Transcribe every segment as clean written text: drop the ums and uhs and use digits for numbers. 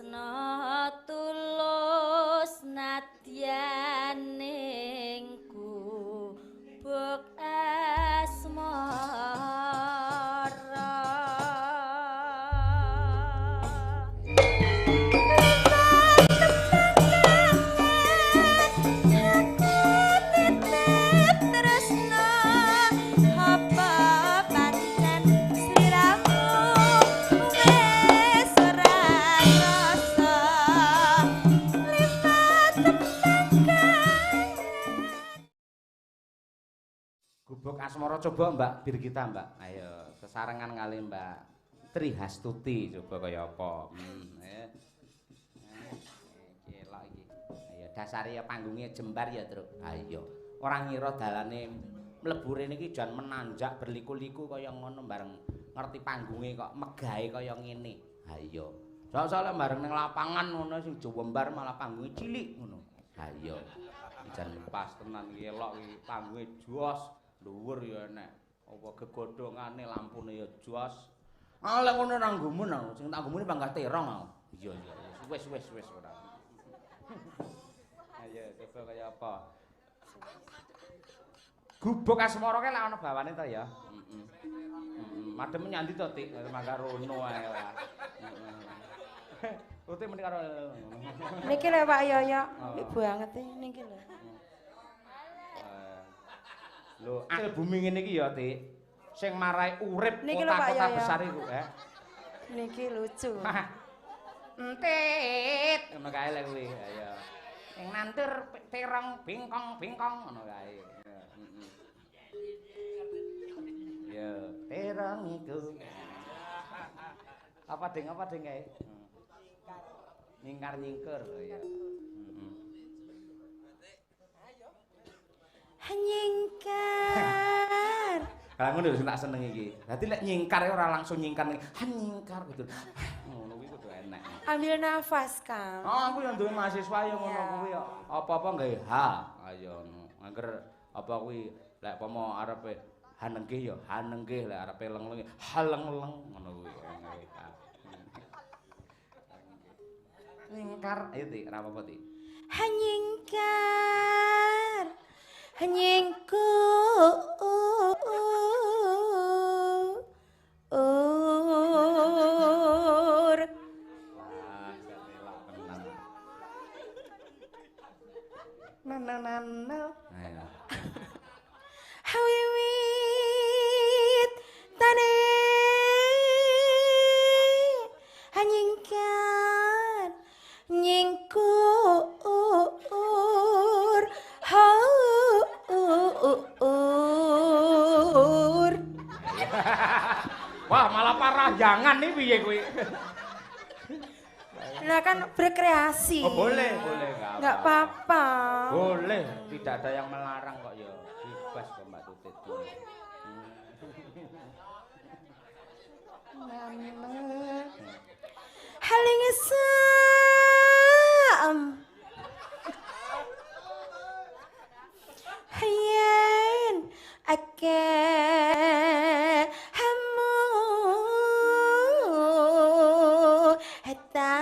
tresna tulus nadyaning kubuk asmara Gubuk asmara coba Mbak Birgita Mbak. Ayo sesarengan kali Mbak Tri Hastuti coba kaya apa. Kelok iki. Ayo dasare ya panggunge jembar ya, Truk. Ayo. Ora ngira dalane mlebu rene iki jan menanjak berliku-liku kaya ngono bareng ngerti panggunge kok megahe kaya ngene. Ayo. Soale bareng ning lapangan ngono sing jembar malah panggunge cilik ngono. Ayo. Jan pas tenan iki elok iki panggunge jos. Dhuwur ya enek. Apa gegodhongane lampune ya jos. Ah lek ngono nang nggumun aku, sing tak nggumune panggah terong aku. Iya. Wis ora. Ayo coba kaya apa? Gubuk asmara kae lek ana bawane to ya. Madem nyandi to Tik, mangga rono ae lah. Uti meni karo niki lho Pak Yoyo. Iki banget niki lho. Lho, asal bumi ngene iki ya, Tik. Sing marai urip kota-kota besar iku, Niki lucu. Entit, ngono kae lek kuwi. Ayo. Sing nantur terong bingkong-bingkong ngono kae. Ya, terong iku. Apa ding kae? Nyingkar-nyingkur ya. Nyingkar. Lah ngono sing tak seneng iki. Dadi lek nyingkar ora langsung nyingkar nyingkar gitu. Ngono kuwi kudu enak. Ambil nafas, Kang. Oh, aku yang duwe mahasiswa ya ngono kuwi kok. Apa-apa nggawe H. Ayo ngono. Angger apa kuwi lek pomo arepe hanenggih ya hanenggih lek arepe leng-leng haleng-leng ngono kuwi. Nyingkar ayo Tik, ora apa-apa Tik. Nyingkar. Nyingkur. Nananana. Ayo. Hawiwit tane nyingkar nyingkur Wah, malah parahyangan nih piye kuwi. Nah kan berkreasi. Oh, boleh, Enggak apa-apa. Boleh, tidak ada yang melarang kok ya. Bebas kok Mbak Tutit. Halinge sam. Yen akeh hamu hetan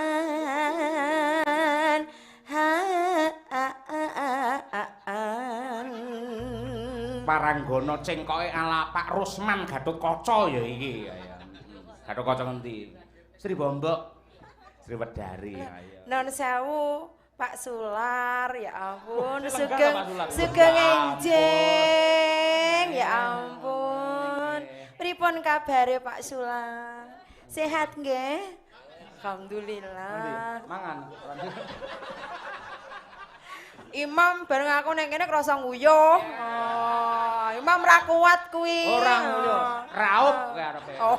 Paranggono cengkoke ala Pak Rusman Gatotkaca ya iki ya. Gatotkaca ngendi? Sri Bombok, Sri Wedari. Non sewu Pak Sular, ya ampun, Sugeng sugeng enjing, ya ampun. Pripun kabare Pak Sular? Sehat nggih? Alhamdulillah. Mangan. Imam bareng aku ning kene krasa nguyuh. Oh, Imam ra kuat kuwi. Ora nguyuh, raup kowe arepe. Oh.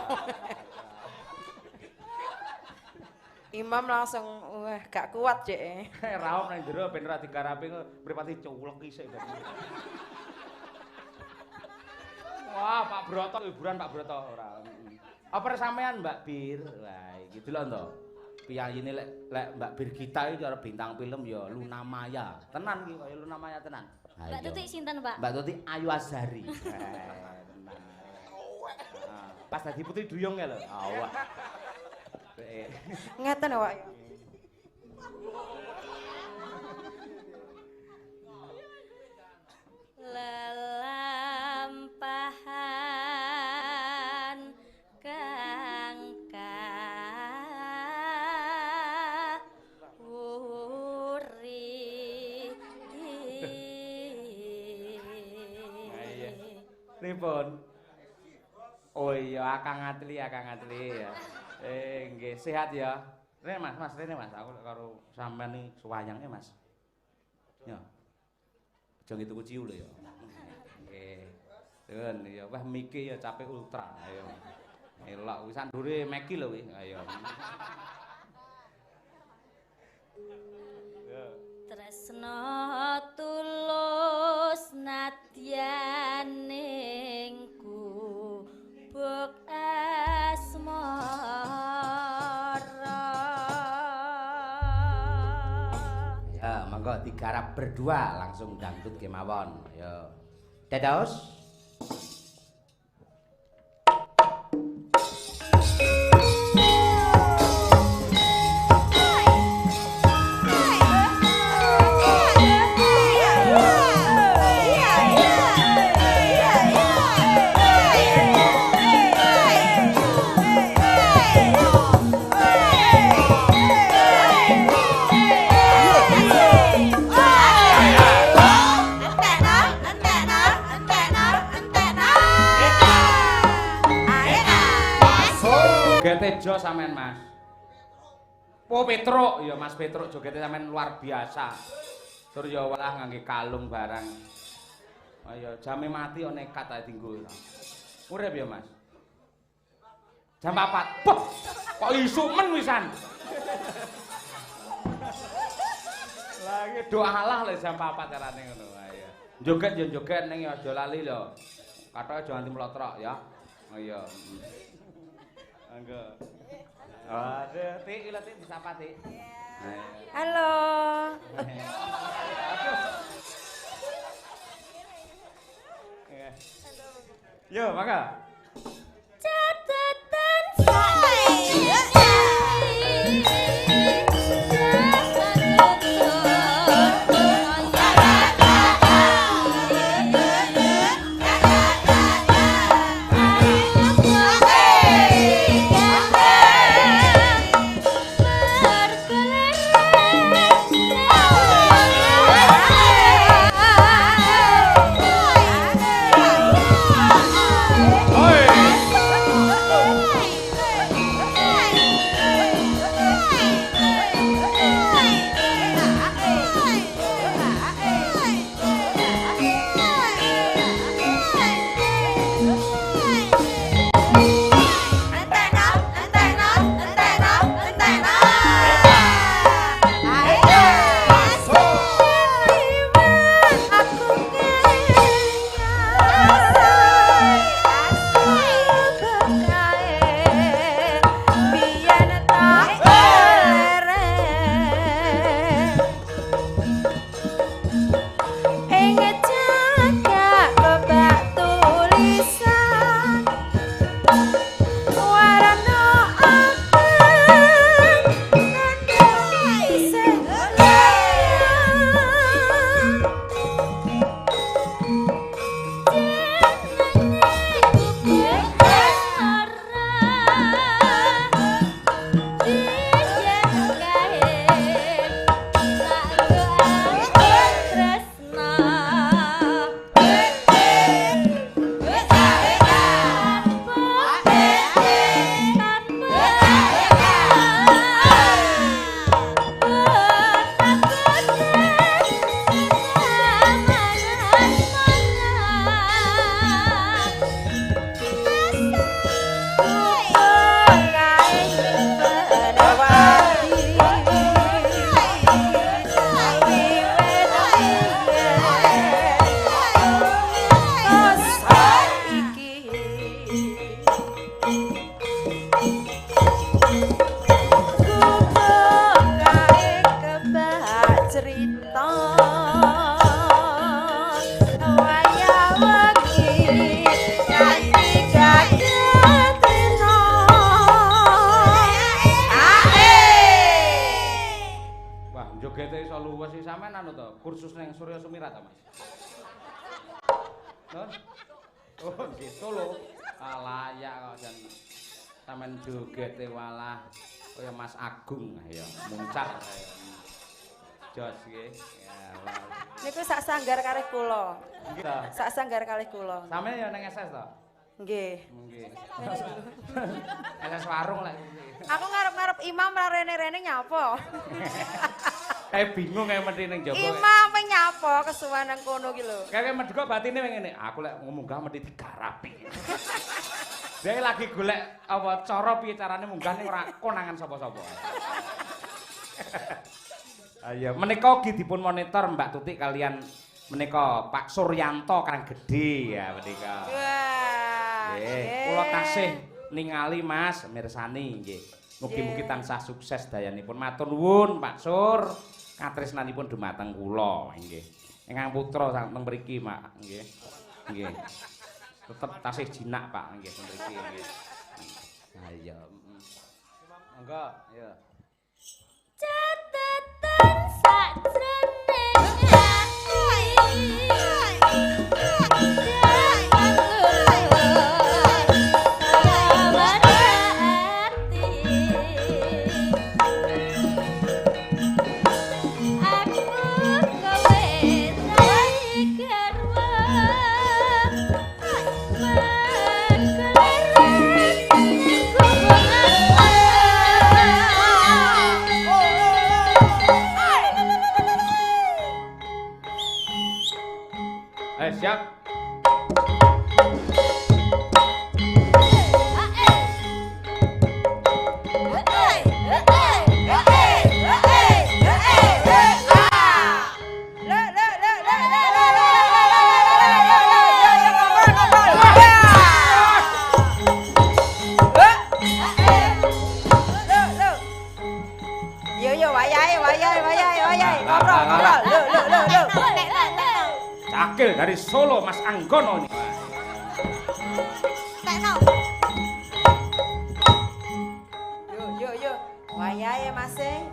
Imam langsung wah gak kuat jek. Raup nang jero ben ora digarapi mripati culek isik. Wah, Pak Broto hiburan Pak Broto ora. Apa sampean Mbak Bir? Wah, iki delok to. Piyayine lek Mbak Birgita iki cara bintang film ya Luna Maya. Tenan iki kaya Luna Maya tenan. Mbak Tutik sinten, Pak? Mbak Tutik Ayu Azhari. Tenan. Pas dadi Putri Duyung ya lho. Awak. Ngeten awak. Pripun? Oh iya, Akang Atli ya. Nggih, sehat ya. Rene Mas, rene Mas. Aku karo sampean iki suwayang Mas. Ya. Aja ngitung ciu lho ya. Nggih. Dun ya, wah miki ya capek ultra. Ayo. Elok wis sandure Meki lho kuwi. Ayo. Tresna tulus nadyaning kubuk asmara. Ya, monggo digarap berdua langsung dangdut kemawon. Ayo. Dados. Tejo sampean Mas. Po Petruk, ya Mas Petruk jogete sampean luar biasa. Tur ya walah ngangge kalung barang. Ayo jame mati kok nekat ae dienggo. Urip ya Mas. Jam 4. Poh, kok isuk men wisan. Lagi doalah le jam 4 carane ngono. Ayo. Joget ya joget ning ya aja lali lho. Kathoke aja nganti mlotrok ya. Ayo. Angga. Aduh, Tik, Tik disapa Tik. Halo. Yo, mangga. Catatan saya. kursus neng Surya Sumirat ta, Mas? Oh, gitu loh. Layak kok jan sampean jogete walah kaya Mas Agung ya, muncak. Jos nggih. Ya Allah. Niku sak sanggar kalih kula. Nggih ta. Sak sanggar kalih kula. Sampeyan ya nang SS to? Nggih. Nggih. SS warung lek. Aku ngarep-ngarep imam ra rene-rene nyapa. Bingung kayak mesti ning jaba. Imam pe nyapa kesuwen nang kono ki lho. Kayak medheko batine ngene. Aku lek munggah mesti digarapi. Dia lagi golek apa cara piye carane munggah ning ora konangan sapa-sapa. Ayo, menika ugi dipun monitor Mbak Tutik kalian menika Pak Suryanto Karang Gedhe ya menika. Wah. Nggih, kula tasih ningali Mas mirsani nggih. Mugi-mugi tansah sukses dayanipun. Matur nuwun Pak Sur. Katresnanipun dumateng kula nggih. Ingkang putra saking mriki Mak nggih. Nggih. Tetep tasih jinak Pak nggih mriki nggih. Ha iya. Monggo ya. Catatan sakjroning Siap. Cakil dari Solo Mas Anggono ini. Tekno. Yuk. Wayahe Mas e.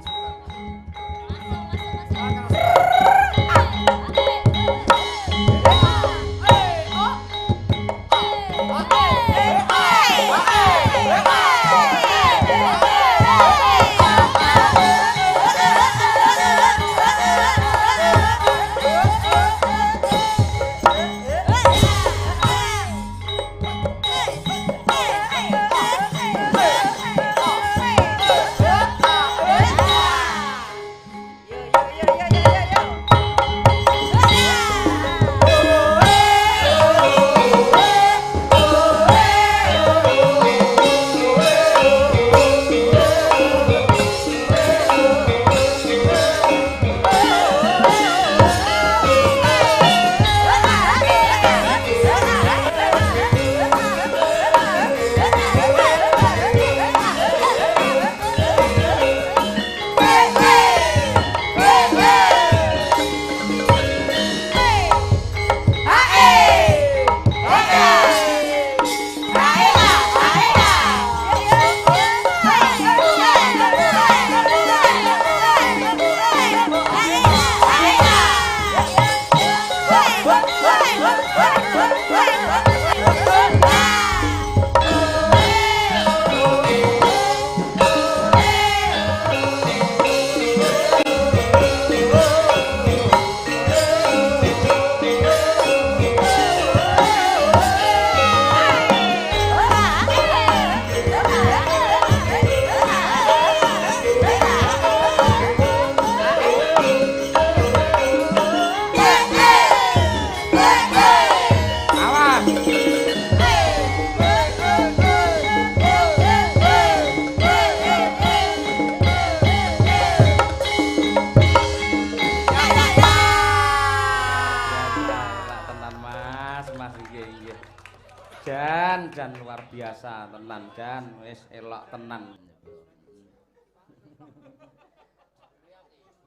Jan luar biasa tenan Jan wis elok tenan.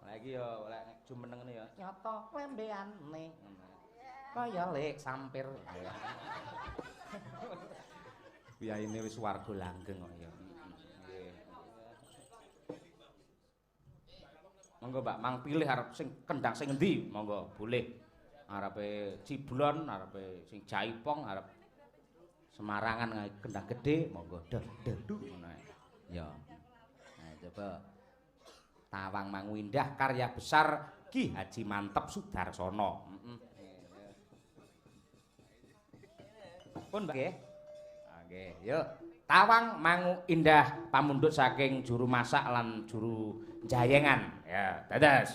Lagi yo lek jumeneng ngene yo nyata klembeane. Kaya lek sampir. Biyaine wis warga langgeng kok ya. Nggih. Monggo Mbak, mang pilih arep sing kendang sing endi? Monggo, boleh. Arepe Ciblon, arepe sing Jaipong, arep Semarangan kendang gede, monggo dadu ngono ae. Ya. Nah, coba. Tawang Mangu Indah karya besar Ki Haji Mantep Sudarsono. Pun nggih. Nggih, yuk. Tawang Mangu Indah pamundhut saking juru masak lan juru jayengan. Ya, dados.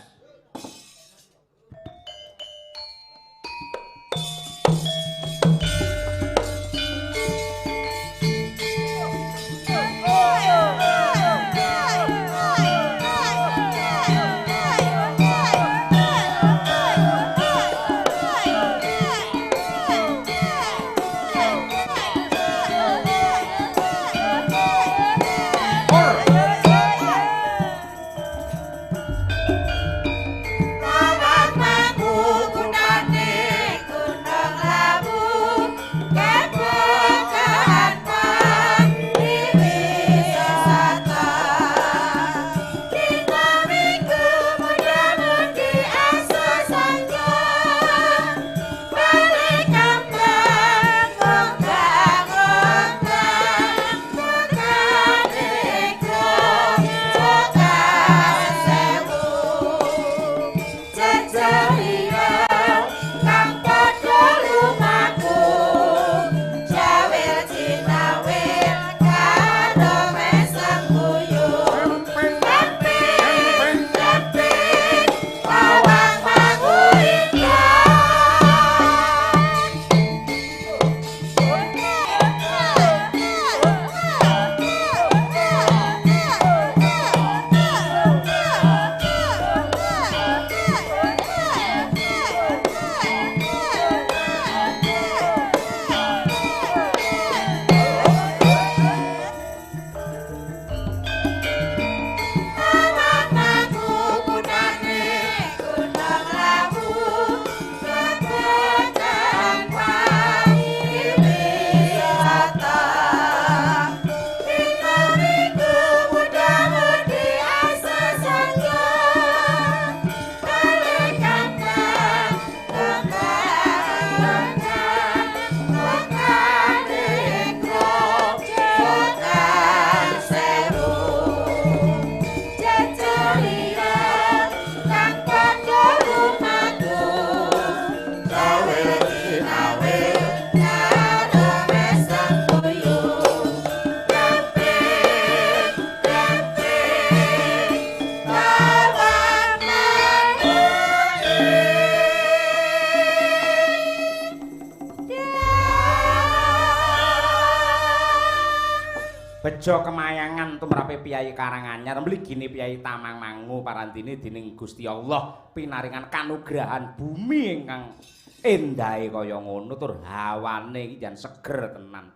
Bejo kemayangan tumrape Piyai Karanganyar mligine Piyai Tamang Mangu parandene dening Gusti Allah pinaringan kanugrahan bumi ingkang endahe kaya ngono tur hawane iki jan seger tenan.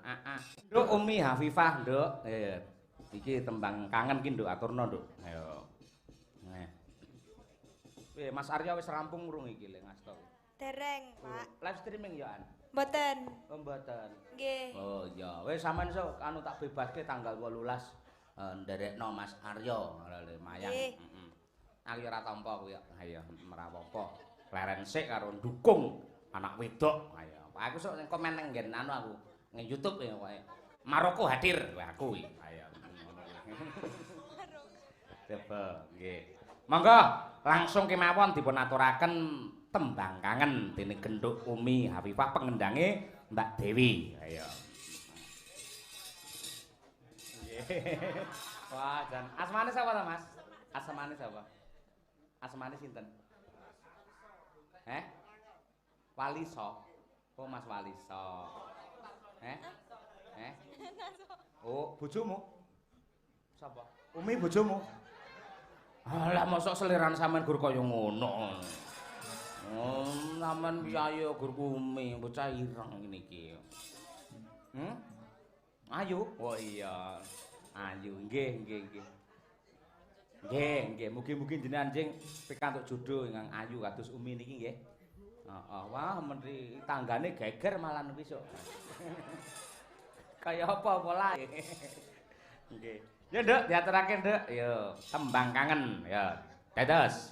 Nduk Umi Hafifah, Nduk. Iki tembang kangen ki Nduk aturno, Nduk. Ayo. Mas Arya wis rampung urung iki le ngasto. Dereng, Pak. Live streaming ya an. Mboten. Oh mboten. Nggih. Oh iya, wis sampean iso anu tak bebaske tanggal 18 nderekno Mas Arya lumayan. Heeh. Aku ora tampa kuwi. Ayo merawopo. Kleren sik karo ndukung anak wedok. Ayo. Aku sok ning komen ning nggen anu aku ning YouTube ya kowe. Maroko hadir aku kuwi. Ayo. Coba nggih. Monggo langsung kemawon dipun aturaken tembang kangen dening Genduk Umi Hafifah pengendange Mbak Dewi. Ayo. Wah, jan asmane sapa to, Mas? Asmane sapa? Asmane sinten? Waliso. Oh, Mas Waliso. Oh, bojomu? Sapa? Umi bojomu? Alah, mosok seliran sampean gur kaya ngono. Sampean piye gur Umi, bocah ireng ngene iki. Ayu? Oh iya. Ayu, nggih. Nggih, mugi-mugi jenengan jeng pikantuk jodoh ingkang ayu kados Umi niki nggih. Heeh, wah menteri tanggane geger malah niki sok. Kaya apa pola. Nggih. Ya, Nduk, diaturake, Nduk. Yo, tembang kangen, ya. Dados.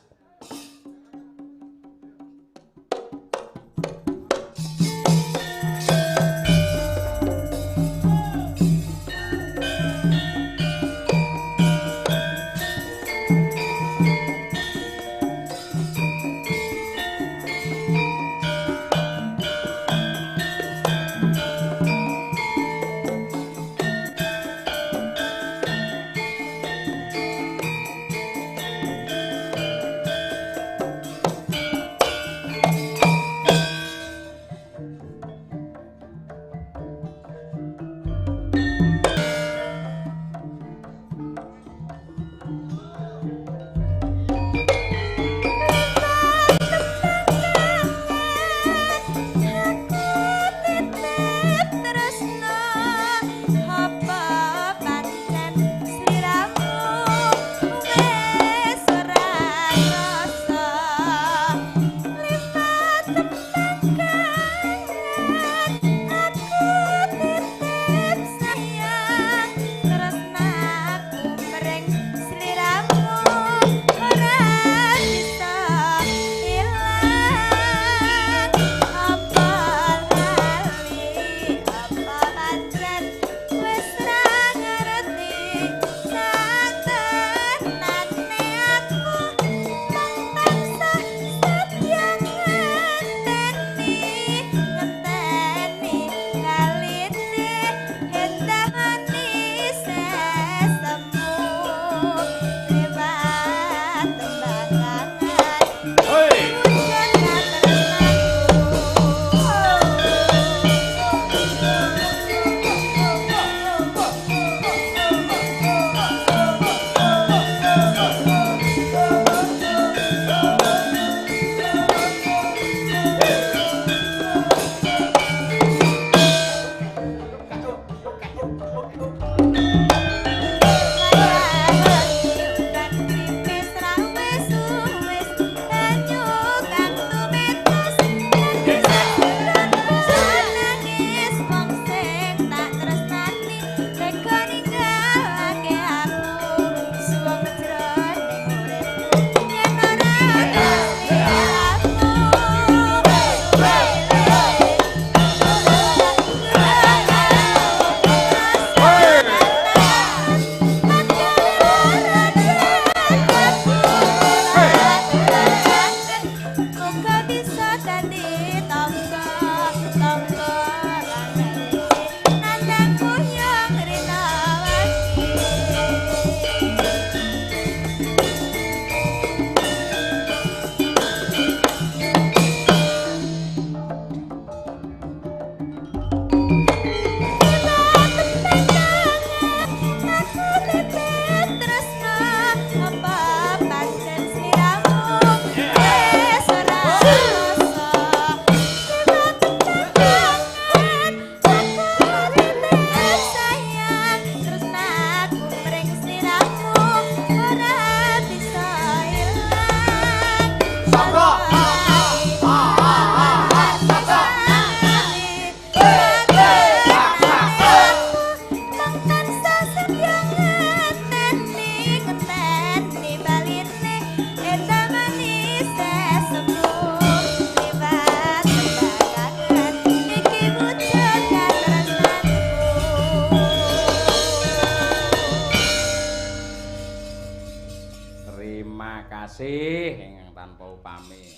Terima kasih ingkang tanpa upami.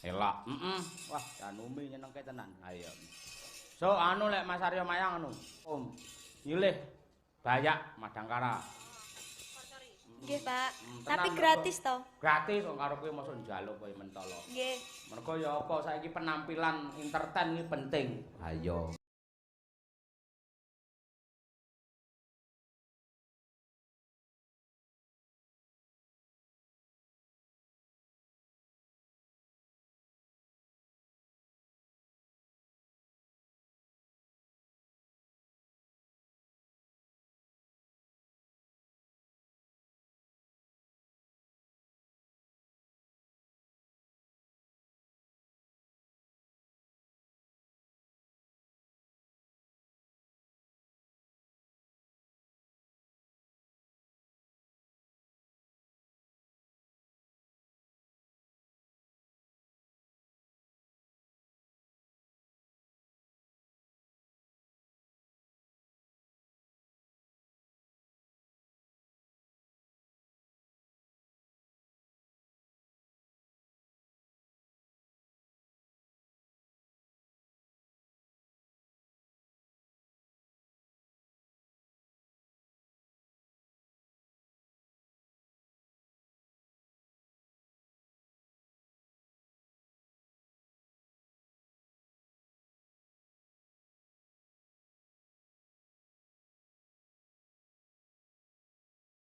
Elok. Wah, Janumi nyenengke tenan. Ayo. So anu lek Mas Aryo Mayang anu. Om. Yilih Bayak Madangkara. Nggih, Pak. Tenan, Tapi gratis to. Gratis kok karo kowe mosok njaluk kowe mentolo. Nggih. Mergo ya apa saiki penampilan entertain iki penting. Ayo.